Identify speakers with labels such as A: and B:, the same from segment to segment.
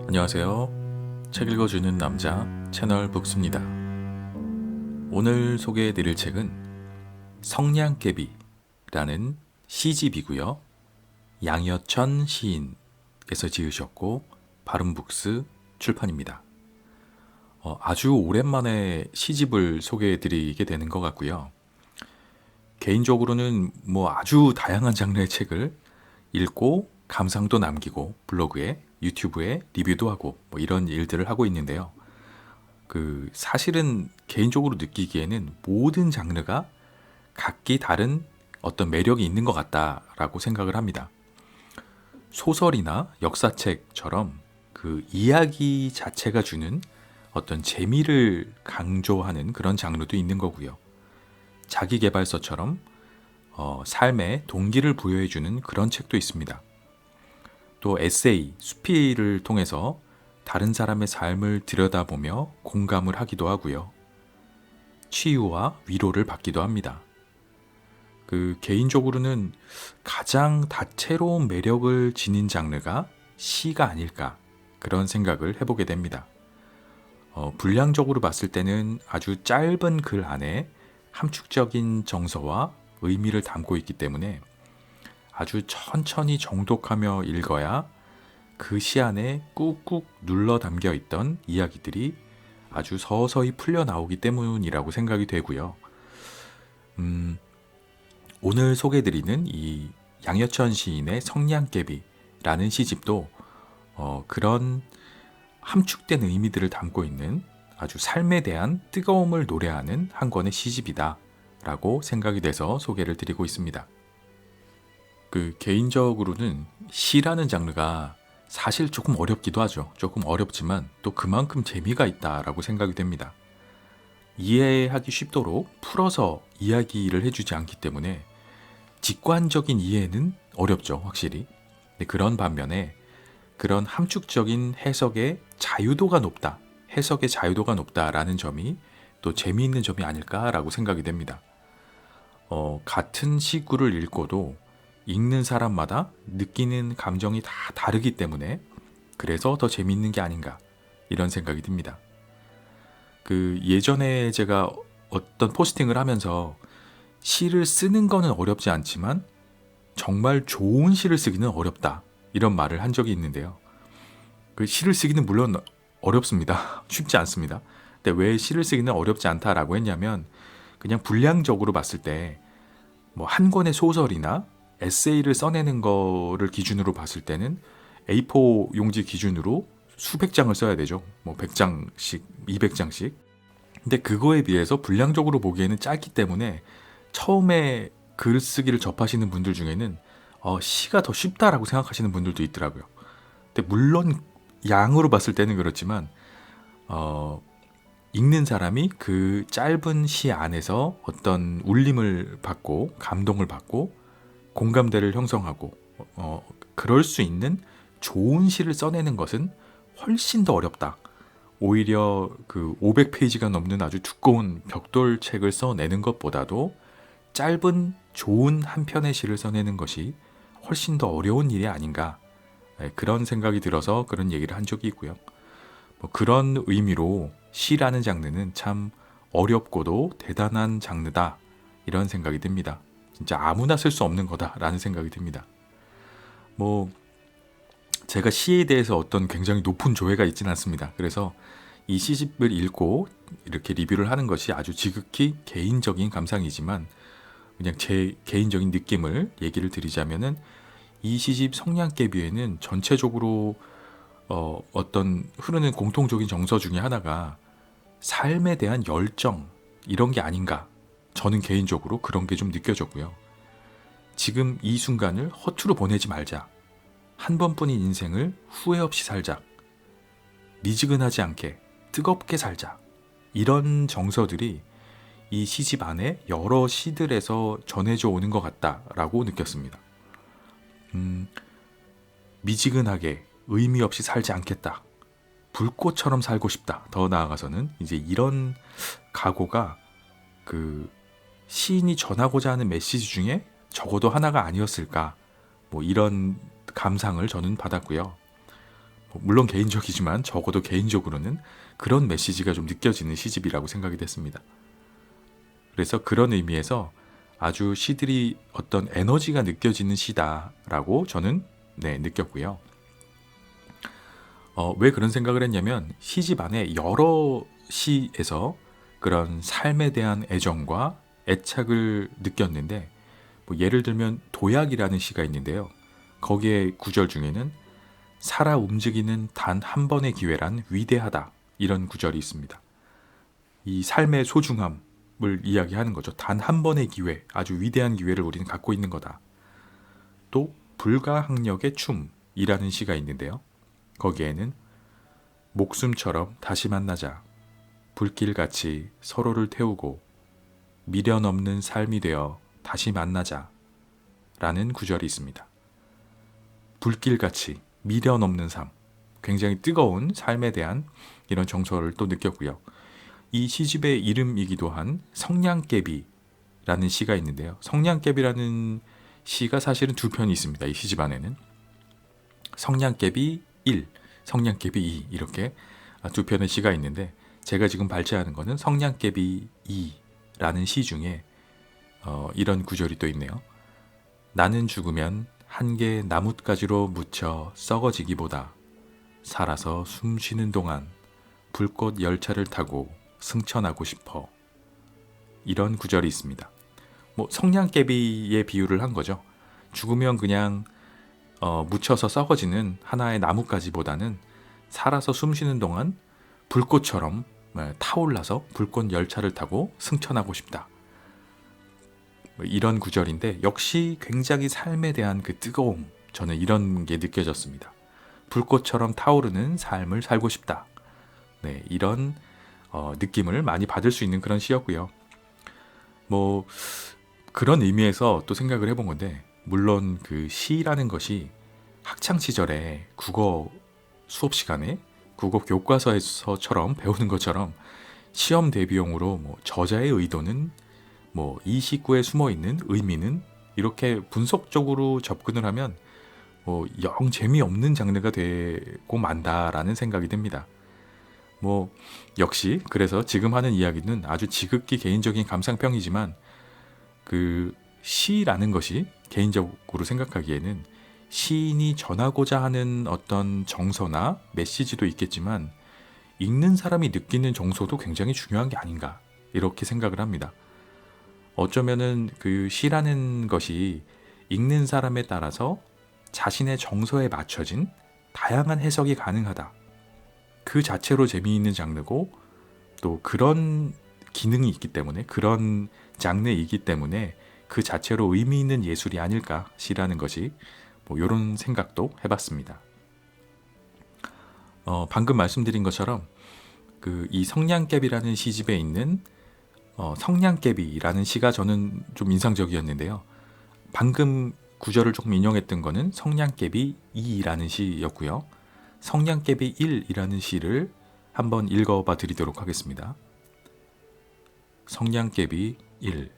A: 안녕하세요. 책 읽어주는 남자 채널 북스입니다. 오늘 소개해드릴 책은 성냥개비라는 시집이고요. 양여천 시인께서 지으셨고 바른북스 출판입니다. 아주 오랜만에 시집을 소개해드리게 되는 것 같고요. 개인적으로는 아주 다양한 장르의 책을 읽고 감상도 남기고 블로그에 유튜브에 리뷰도 하고 이런 일들을 하고 있는데요. 사실은 개인적으로 느끼기에는 모든 장르가 각기 다른 어떤 매력이 있는 것 같다라고 생각을 합니다. 소설이나 역사책처럼 그 이야기 자체가 주는 어떤 재미를 강조하는 그런 장르도 있는 거고요. 자기계발서처럼 삶에 동기를 부여해주는 그런 책도 있습니다. 또 에세이, 수필을 통해서 다른 사람의 삶을 들여다보며 공감을 하기도 하고요. 치유와 위로를 받기도 합니다. 개인적으로는 가장 다채로운 매력을 지닌 장르가 시가 아닐까 그런 생각을 해보게 됩니다. 분량적으로 봤을 때는 아주 짧은 글 안에 함축적인 정서와 의미를 담고 있기 때문에 아주 천천히 정독하며 읽어야 그 시 안에 꾹꾹 눌러 담겨 있던 이야기들이 아주 서서히 풀려 나오기 때문이라고 생각이 되고요. 오늘 소개드리는 이 양여천 시인의 성냥개비라는 시집도 그런 함축된 의미들을 담고 있는 아주 삶에 대한 뜨거움을 노래하는 한 권의 시집이다 라고 생각이 돼서 소개를 드리고 있습니다. 개인적으로는 시라는 장르가 사실 조금 어렵기도 하죠. 조금 어렵지만 또 그만큼 재미가 있다라고 생각이 됩니다. 이해하기 쉽도록 풀어서 이야기를 해주지 않기 때문에 직관적인 이해는 어렵죠, 확실히. 그런 반면에 그런 함축적인 해석의 자유도가 높다라는 점이 또 재미있는 점이 아닐까라고 생각이 됩니다. 같은 시구를 읽고도 읽는 사람마다 느끼는 감정이 다 다르기 때문에 그래서 더 재미있는 게 아닌가 이런 생각이 듭니다. 예전에 제가 어떤 포스팅을 하면서 시를 쓰는 거는 어렵지 않지만 정말 좋은 시를 쓰기는 어렵다 이런 말을 한 적이 있는데요. 시를 쓰기는 물론 어렵습니다. 쉽지 않습니다. 근데 왜 시를 쓰기는 어렵지 않다라고 했냐면 그냥 분량적으로 봤을 때 한 권의 소설이나 에세이를 써내는 거를 기준으로 봤을 때는 A4 용지 기준으로 수백 장을 써야 되죠. 100장씩, 200장씩. 근데 그거에 비해서 분량적으로 보기에는 짧기 때문에 처음에 글쓰기를 접하시는 분들 중에는 시가 더 쉽다라고 생각하시는 분들도 있더라고요. 근데 물론 양으로 봤을 때는 그렇지만 읽는 사람이 그 짧은 시 안에서 어떤 울림을 받고 감동을 받고 공감대를 형성하고 그럴 수 있는 좋은 시를 써내는 것은 훨씬 더 어렵다. 오히려 500페이지가 넘는 아주 두꺼운 벽돌책을 써내는 것보다도 짧은 좋은 한 편의 시를 써내는 것이 훨씬 더 어려운 일이 아닌가 그런 생각이 들어서 그런 얘기를 한 적이 있고요. 그런 의미로 시라는 장르는 참 어렵고도 대단한 장르다 이런 생각이 듭니다. 진짜 아무나 쓸 수 없는 거다라는 생각이 듭니다. 제가 시에 대해서 어떤 굉장히 높은 조회가 있지는 않습니다. 그래서 이 시집을 읽고 이렇게 리뷰를 하는 것이 아주 지극히 개인적인 감상이지만 그냥 제 개인적인 느낌을 얘기를 드리자면은 이 시집 성냥개비에는 전체적으로 어떤 흐르는 공통적인 정서 중에 하나가 삶에 대한 열정 이런 게 아닌가 저는 개인적으로 그런 게 좀 느껴졌고요. 지금 이 순간을 허투루 보내지 말자. 한 번뿐인 인생을 후회 없이 살자. 미지근하지 않게 뜨겁게 살자. 이런 정서들이 이 시집 안에 여러 시들에서 전해져 오는 것 같다라고 느꼈습니다. 미지근하게 의미 없이 살지 않겠다. 불꽃처럼 살고 싶다. 더 나아가서는 이제 이런 각오가 시인이 전하고자 하는 메시지 중에 적어도 하나가 아니었을까. 이런 감상을 저는 받았고요. 물론 개인적이지만 적어도 개인적으로는 그런 메시지가 좀 느껴지는 시집이라고 생각이 됐습니다. 그래서 그런 의미에서 아주 시들이 어떤 에너지가 느껴지는 시다라고 저는 느꼈고요. 왜 그런 생각을 했냐면 시집 안에 여러 시에서 그런 삶에 대한 애정과 애착을 느꼈는데, 뭐 예를 들면 도약이라는 시가 있는데요. 거기에 구절 중에는 살아 움직이는 단 한 번의 기회란 위대하다, 이런 구절이 있습니다. 이 삶의 소중함을 이야기하는 거죠. 단 한 번의 기회, 아주 위대한 기회를 우리는 갖고 있는 거다. 또 불가항력의 춤이라는 시가 있는데요. 거기에는 목숨처럼 다시 만나자, 불길같이 서로를 태우고 미련 없는 삶이 되어 다시 만나자 라는 구절이 있습니다. 불길같이 미련 없는 삶, 굉장히 뜨거운 삶에 대한 이런 정서를 또 느꼈고요. 이 시집의 이름이기도 한 성냥개비라는 시가 있는데요. 성냥개비라는 시가 사실은 두 편이 있습니다. 이 시집 안에는 성냥개비 1, 성냥개비 2 이렇게 두 편의 시가 있는데, 제가 지금 발제하는 것은 성냥개비 2라는 시 중에 이런 구절이 또 있네요. 나는 죽으면 한 개 나뭇가지로 묻혀 썩어지기보다 살아서 숨 쉬는 동안 불꽃 열차를 타고 승천하고 싶어. 이런 구절이 있습니다. 뭐 성냥개비의 비유를 한 거죠. 죽으면 그냥 묻혀서 썩어지는 하나의 나뭇가지보다는 살아서 숨 쉬는 동안 불꽃처럼 타올라서 불꽃 열차를 타고 승천하고 싶다. 이런 구절인데, 역시 굉장히 삶에 대한 그 뜨거움, 저는 이런 게 느껴졌습니다. 불꽃처럼 타오르는 삶을 살고 싶다. 이런 느낌을 많이 받을 수 있는 그런 시였고요. 뭐 그런 의미에서 또 생각을 해본 건데, 물론 그 시라는 것이 학창 시절에 국어 수업 시간에 국어 교과서에서처럼 배우는 것처럼 시험 대비용으로 뭐 저자의 의도는 뭐 이 시구에 숨어 있는 의미는 이렇게 분석적으로 접근을 하면 영 재미없는 장르가 되고 만다라는 생각이 듭니다. 뭐 역시 그래서 지금 하는 이야기는 아주 지극히 개인적인 감상평이지만, 그 시라는 것이 개인적으로 생각하기에는 시인이 전하고자 하는 어떤 정서나 메시지도 있겠지만 읽는 사람이 느끼는 정서도 굉장히 중요한 게 아닌가, 이렇게 생각을 합니다. 어쩌면은 그 시라는 것이 읽는 사람에 따라서 자신의 정서에 맞춰진 다양한 해석이 가능하다. 그 자체로 재미있는 장르고, 또 그런 기능이 있기 때문에, 그런 장르이기 때문에 그 자체로 의미 있는 예술이 아닐까, 시라는 것이. 뭐 이런 생각도 해봤습니다. 방금 말씀드린 것처럼 이 성냥개비라는 시집에 있는 성냥개비라는 시가 저는 좀 인상적이었는데요. 방금 구절을 조금 인용했던 거는 성냥개비 2라는 시였고요. 성냥개비 1이라는 시를 한번 읽어봐 드리도록 하겠습니다. 성냥개비 1.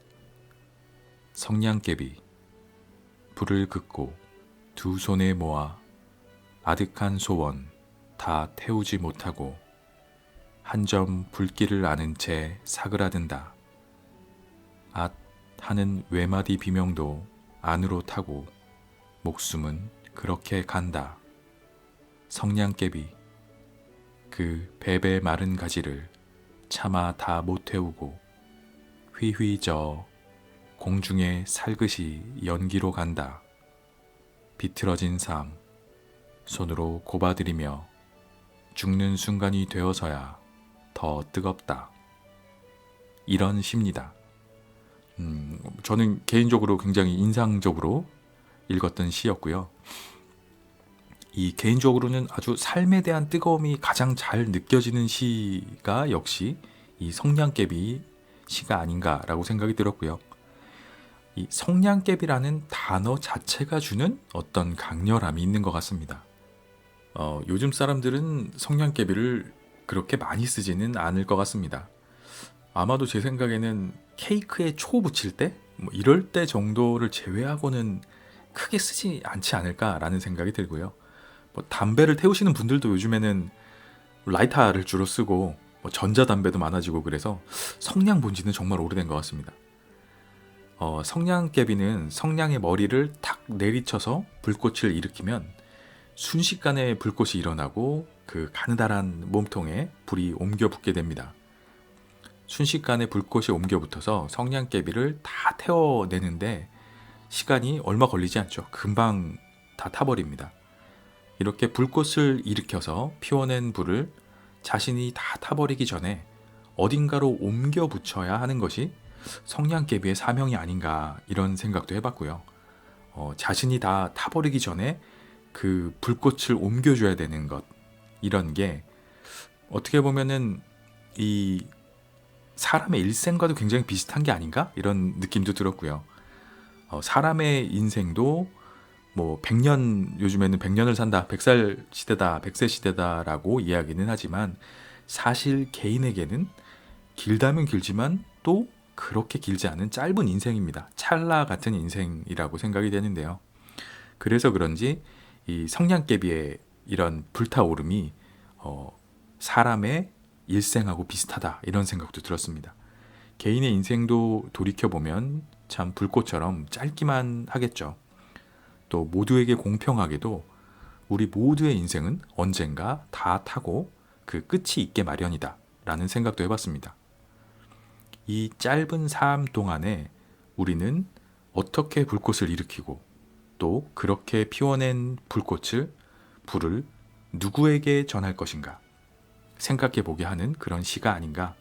A: 성냥개비 불을 긋고 두 손에 모아 아득한 소원 다 태우지 못하고 한 점 불길을 아는 채 사그라든다. 앗 하는 외마디 비명도 안으로 타고 목숨은 그렇게 간다. 성냥개비 그 베베 마른 가지를 차마 다 못 태우고 휘휘 저 공중에 살긋이 연기로 간다. 비틀어진 삶 손으로 곱아들이며 죽는 순간이 되어서야 더 뜨겁다. 이런 시입니다. 저는 개인적으로 굉장히 인상적으로 읽었던 시였고요. 이 개인적으로는 아주 삶에 대한 뜨거움이 가장 잘 느껴지는 시가 역시 이 성냥개비 시가 아닌가라고 생각이 들었고요. 이 성냥개비라는 단어 자체가 주는 어떤 강렬함이 있는 것 같습니다. 요즘 사람들은 성냥개비를 그렇게 많이 쓰지는 않을 것 같습니다. 아마도 제 생각에는 케이크에 초 붙일 때, 뭐 이럴 때 정도를 제외하고는 크게 쓰지 않지 않을까라는 생각이 들고요. 담배를 태우시는 분들도 요즘에는 라이터를 주로 쓰고 전자담배도 많아지고 그래서 성냥 본 지는 정말 오래된 것 같습니다. 성냥개비는 성냥의 머리를 탁 내리쳐서 불꽃을 일으키면 순식간에 불꽃이 일어나고 그 가느다란 몸통에 불이 옮겨 붙게 됩니다. 순식간에 불꽃이 옮겨 붙어서 성냥개비를 다 태워내는데 시간이 얼마 걸리지 않죠. 금방 다 타버립니다. 이렇게 불꽃을 일으켜서 피워낸 불을 자신이 다 타버리기 전에 어딘가로 옮겨 붙여야 하는 것이 성냥개비의 사명이 아닌가 이런 생각도 해봤고요. 자신이 다 타버리기 전에 그 불꽃을 옮겨줘야 되는 것, 이런 게 어떻게 보면은 이 사람의 일생과도 굉장히 비슷한 게 아닌가 이런 느낌도 들었고요. 사람의 인생도 뭐 100년, 요즘에는 100년을 산다, 100살 시대다, 100세 시대다라고 이야기는 하지만 사실 개인에게는 길다면 길지만 또 그렇게 길지 않은 짧은 인생입니다. 찰나 같은 인생이라고 생각이 되는데요. 그래서 그런지 이 성냥개비의 이런 불타오름이 사람의 일생하고 비슷하다 이런 생각도 들었습니다. 개인의 인생도 돌이켜보면 참 불꽃처럼 짧기만 하겠죠. 또 모두에게 공평하게도 우리 모두의 인생은 언젠가 다 타고 그 끝이 있게 마련이다 라는 생각도 해봤습니다. 이 짧은 삶 동안에 우리는 어떻게 불꽃을 일으키고 또 그렇게 피워낸 불을 누구에게 전할 것인가 생각해 보게 하는 그런 시가 아닌가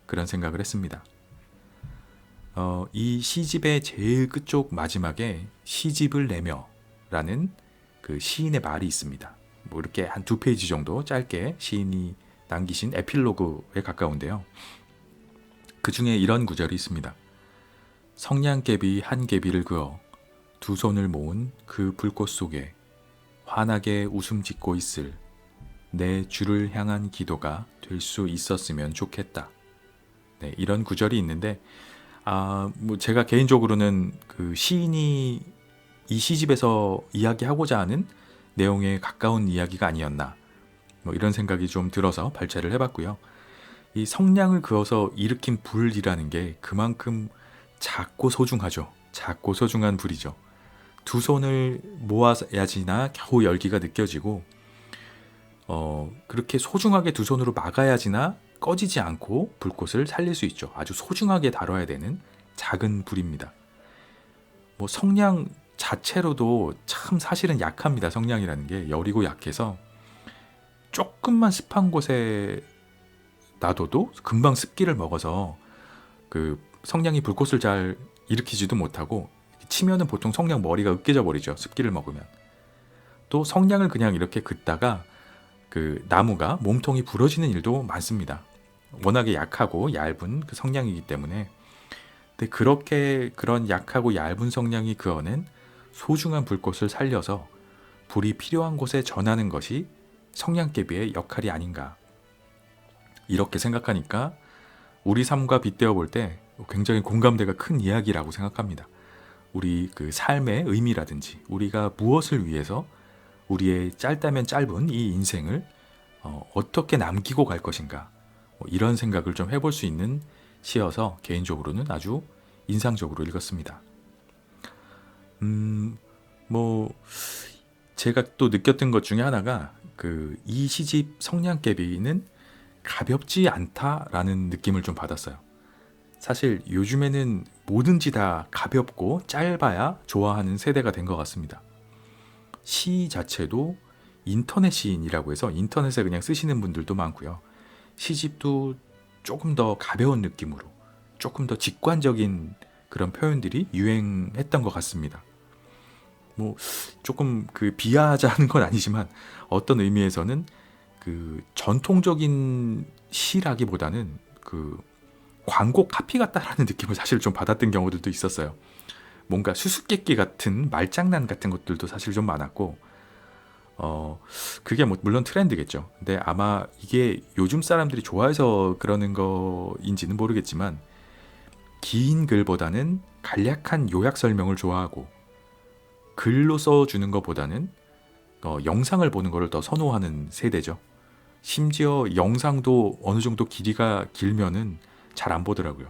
A: 그런 생각을 했습니다. 이 시집의 제일 끝쪽 마지막에 시집을 내며 라는 그 시인의 말이 있습니다. 뭐 이렇게 한 2페이지 정도 짧게 시인이 남기신 에필로그에 가까운데요. 그 중에 이런 구절이 있습니다. 성냥개비 한 개비를 그어 두 손을 모은 그 불꽃 속에 환하게 웃음 짓고 있을 내 주를 향한 기도가 될 수 있었으면 좋겠다. 네, 이런 구절이 있는데 뭐 제가 개인적으로는 그 시인이 이 시집에서 이야기하고자 하는 내용에 가까운 이야기가 아니었나 뭐 이런 생각이 좀 들어서 발췌를 해봤고요. 이 성냥을 그어서 일으킨 불이라는 게 그만큼 작고 소중하죠. 작고 소중한 불이죠. 두 손을 모아야지나 겨우 열기가 느껴지고 그렇게 소중하게 두 손으로 막아야지나 꺼지지 않고 불꽃을 살릴 수 있죠. 아주 소중하게 다뤄야 되는 작은 불입니다. 뭐 성냥 자체로도 참 사실은 약합니다. 성냥이라는 게 여리고 약해서 조금만 습한 곳에 놔둬도 금방 습기를 먹어서 그 성냥이 불꽃을 잘 일으키지도 못하고 치면은 보통 성냥 머리가 으깨져 버리죠. 습기를 먹으면. 또 성냥을 그냥 이렇게 긋다가 그 나무가 몸통이 부러지는 일도 많습니다. 워낙에 약하고 얇은 그 성냥이기 때문에. 근데 그렇게 그런 약하고 얇은 성냥이 그어낸 소중한 불꽃을 살려서 불이 필요한 곳에 전하는 것이 성냥개비의 역할이 아닌가. 이렇게 생각하니까 우리 삶과 빗대어 볼 때 굉장히 공감대가 큰 이야기라고 생각합니다. 우리 그 삶의 의미라든지 우리가 무엇을 위해서 우리의 짧다면 짧은 이 인생을 어떻게 남기고 갈 것인가 이런 생각을 좀 해볼 수 있는 시여서 개인적으로는 아주 인상적으로 읽었습니다. 뭐 제가 또 느꼈던 것 중에 하나가 그 이 시집 성냥개비는 가볍지 않다라는 느낌을 좀 받았어요. 사실 요즘에는 뭐든지 다 가볍고 짧아야 좋아하는 세대가 된 것 같습니다. 시 자체도 인터넷 시인이라고 해서 인터넷에 그냥 쓰시는 분들도 많고요. 시집도 조금 더 가벼운 느낌으로 조금 더 직관적인 그런 표현들이 유행했던 것 같습니다. 뭐 조금 그 비하하자는 건 아니지만 어떤 의미에서는 그 전통적인 시라기보다는 그 광고 카피 같다라는 느낌을 사실 좀 받았던 경우들도 있었어요. 뭔가 수수께끼 같은 말장난 같은 것들도 사실 좀 많았고 그게 뭐 물론 트렌드겠죠. 근데 아마 이게 요즘 사람들이 좋아해서 그러는 거인지는 모르겠지만 긴 글보다는 간략한 요약 설명을 좋아하고 글로 써주는 것보다는 영상을 보는 것을 더 선호하는 세대죠. 심지어 영상도 어느 정도 길이가 길면은 잘 안 보더라고요.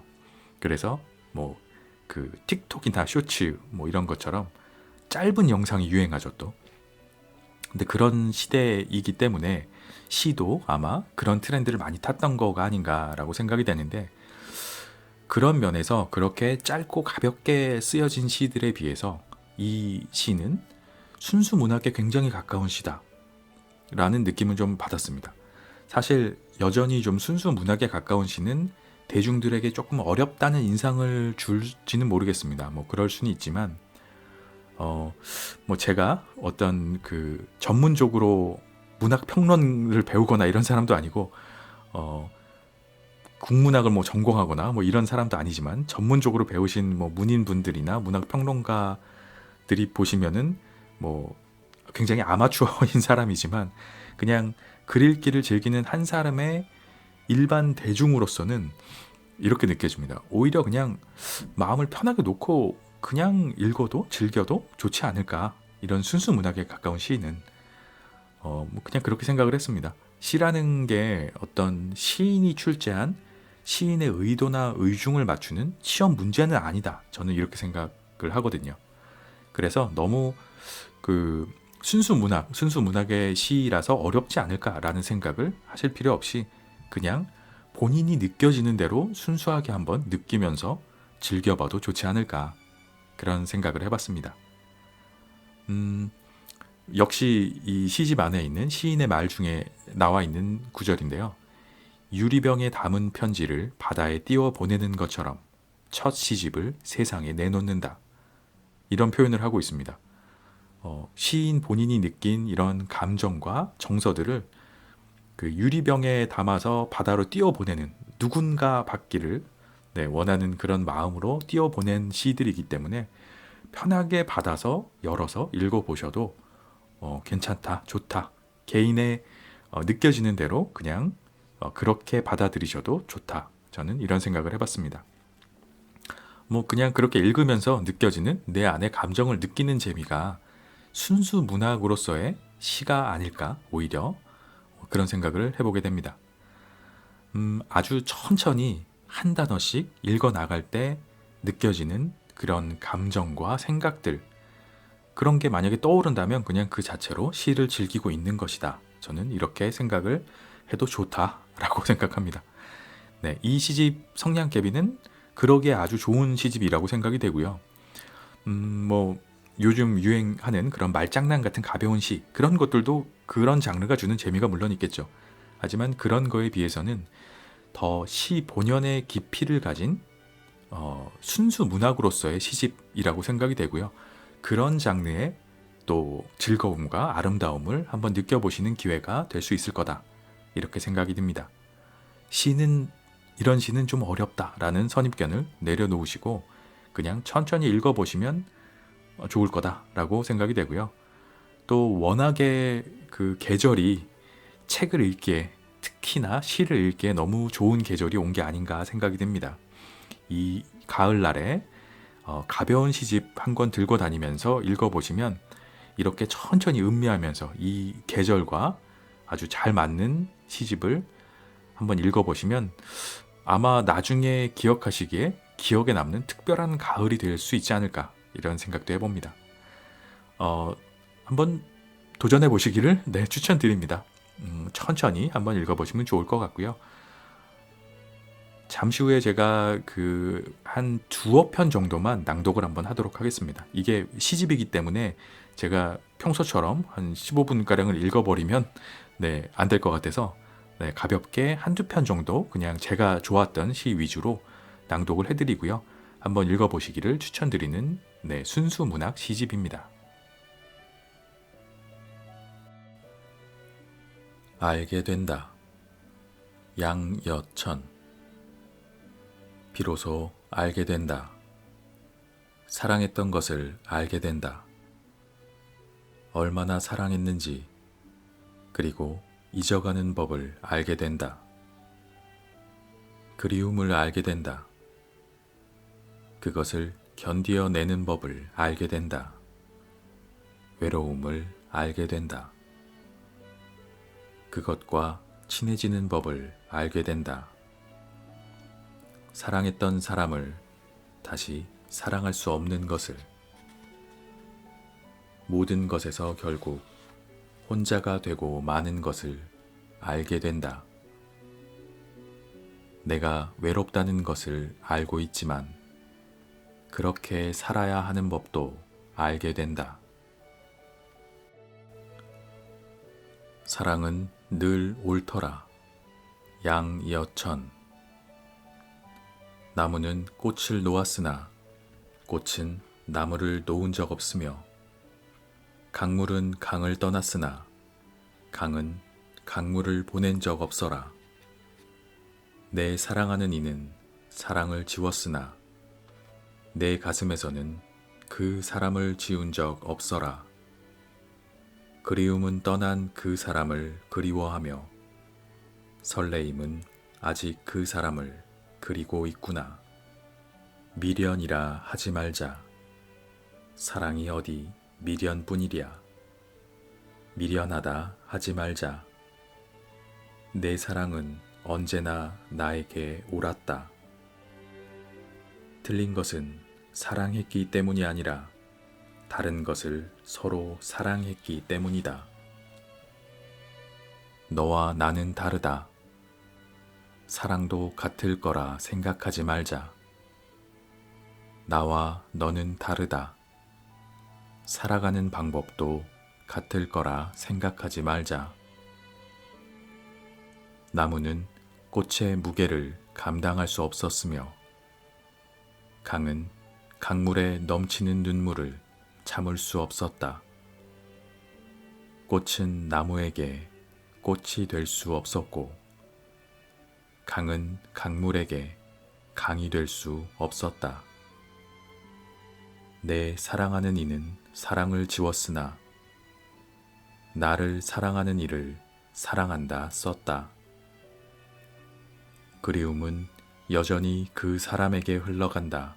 A: 그래서 뭐 그 틱톡이나 쇼츠 뭐 이런 것처럼 짧은 영상이 유행하죠 또. 근데 그런 시대이기 때문에 시도 아마 그런 트렌드를 많이 탔던 거가 아닌가라고 생각이 되는데, 그런 면에서 그렇게 짧고 가볍게 쓰여진 시들에 비해서 이 시는 순수 문학에 굉장히 가까운 시다 라는 느낌은 좀 받았습니다. 사실 여전히 좀 순수 문학에 가까운 시는 대중들에게 조금 어렵다는 인상을 줄지는 모르겠습니다. 뭐 그럴 수는 있지만 뭐 제가 어떤 그 전문적으로 문학 평론을 배우거나 이런 사람도 아니고 국문학을 뭐 전공하거나 뭐 이런 사람도 아니지만, 전문적으로 배우신 뭐 문인분들이나 문학 평론가들이 보시면은 뭐 굉장히 아마추어인 사람이지만, 그냥 글 읽기를 즐기는 한 사람의 일반 대중으로서는 이렇게 느껴집니다. 오히려 그냥 마음을 편하게 놓고 그냥 읽어도 즐겨도 좋지 않을까. 이런 순수 문학에 가까운 시인은 뭐 그냥 그렇게 생각을 했습니다. 시라는 게 어떤 시인이 출제한 시인의 의도나 의중을 맞추는 시험 문제는 아니다. 저는 이렇게 생각을 하거든요. 그래서 너무 그 순수 문학의 시라서 어렵지 않을까라는 생각을 하실 필요 없이 그냥 본인이 느껴지는 대로 순수하게 한번 느끼면서 즐겨봐도 좋지 않을까, 그런 생각을 해봤습니다. 역시 이 시집 안에 있는 시인의 말 중에 나와 있는 구절인데요. 유리병에 담은 편지를 바다에 띄워 보내는 것처럼 첫 시집을 세상에 내놓는다. 이런 표현을 하고 있습니다. 시인 본인이 느낀 이런 감정과 정서들을 그 유리병에 담아서 바다로 띄워보내는, 누군가 받기를 원하는 그런 마음으로 띄워보낸 시들이기 때문에 편하게 받아서 열어서 읽어보셔도 괜찮다, 좋다. 개인의 느껴지는 대로 그냥 그렇게 받아들이셔도 좋다. 저는 이런 생각을 해봤습니다. 뭐 그냥 그렇게 읽으면서 느껴지는 내 안의 감정을 느끼는 재미가 순수 문학으로서의 시가 아닐까, 오히려 그런 생각을 해보게 됩니다. 아주 천천히 한 단어씩 읽어 나갈 때 느껴지는 그런 감정과 생각들, 그런 게 만약에 떠오른다면 그냥 그 자체로 시를 즐기고 있는 것이다. 저는 이렇게 생각을 해도 좋다라고 생각합니다. 네, 이 시집 성냥개비는 그러기에 아주 좋은 시집이라고 생각이 되고요. 뭐 요즘 유행하는 그런 말장난 같은 가벼운 시, 그런 것들도 그런 장르가 주는 재미가 물론 있겠죠. 하지만 그런 거에 비해서는 더 시 본연의 깊이를 가진 순수 문학으로서의 시집이라고 생각이 되고요. 그런 장르의 또 즐거움과 아름다움을 한번 느껴보시는 기회가 될 수 있을 거다, 이렇게 생각이 듭니다. 이런 시는 좀 어렵다라는 선입견을 내려놓으시고 그냥 천천히 읽어보시면 좋을 거다라고 생각이 되고요. 또 워낙에 그 계절이 책을 읽기에, 특히나 시를 읽기에 너무 좋은 계절이 온 게 아닌가 생각이 됩니다. 이 가을날에 가벼운 시집 한 권 들고 다니면서 읽어보시면 이렇게 천천히 음미하면서 이 계절과 아주 잘 맞는 시집을 한번 읽어보시면 아마 나중에 기억하시기에 기억에 남는 특별한 가을이 될 수 있지 않을까, 이런 생각도 해봅니다. 한번 도전해 보시기를 추천드립니다. 천천히 한번 읽어보시면 좋을 것 같고요. 잠시 후에 제가 한 두어 편 정도만 낭독을 한번 하도록 하겠습니다. 이게 시집이기 때문에 제가 평소처럼 한 15분가량을 읽어버리면 안 될 것 같아서 가볍게 한두 편 정도 그냥 제가 좋았던 시 위주로 낭독을 해드리고요. 한번 읽어보시기를 추천드리는 순수 문학 시집입니다. 알게 된다. 양여천. 비로소 알게 된다. 사랑했던 것을 알게 된다. 얼마나 사랑했는지, 그리고 잊어가는 법을 알게 된다. 그리움을 알게 된다. 그것을 견디어내는 법을 알게 된다. 외로움을 알게 된다. 그것과 친해지는 법을 알게 된다. 사랑했던 사람을 다시 사랑할 수 없는 것을, 모든 것에서 결국 혼자가 되고 마는 것을 알게 된다. 내가 외롭다는 것을 알고 있지만 그렇게 살아야 하는 법도 알게 된다. 사랑은 늘 옳더라. 양여천. 나무는 꽃을 놓았으나 꽃은 나무를 놓은 적 없으며, 강물은 강을 떠났으나 강은 강물을 보낸 적 없어라. 내 사랑하는 이는 사랑을 지웠으나 내 가슴에서는 그 사람을 지운 적 없어라. 그리움은 떠난 그 사람을 그리워하며 설레임은 아직 그 사람을 그리고 있구나. 미련이라 하지 말자. 사랑이 어디 미련뿐이랴. 미련하다 하지 말자. 내 사랑은 언제나 나에게 옳았다. 틀린 것은 사랑했기 때문이 아니라 다른 것을 서로 사랑했기 때문이다. 너와 나는 다르다. 사랑도 같을 거라 생각하지 말자. 나와 너는 다르다. 살아가는 방법도 같을 거라 생각하지 말자. 나무는 꽃의 무게를 감당할 수 없었으며, 강은 강물에 넘치는 눈물을 참을 수 없었다. 꽃은 나무에게 꽃이 될 수 없었고, 강은 강물에게 강이 될 수 없었다. 내 사랑하는 이는 사랑을 지웠으나 나를 사랑하는 이를 사랑한다 썼다. 그리움은 여전히 그 사람에게 흘러간다.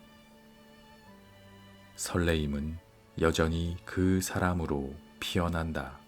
A: 설레임은 여전히 그 사람으로 피어난다.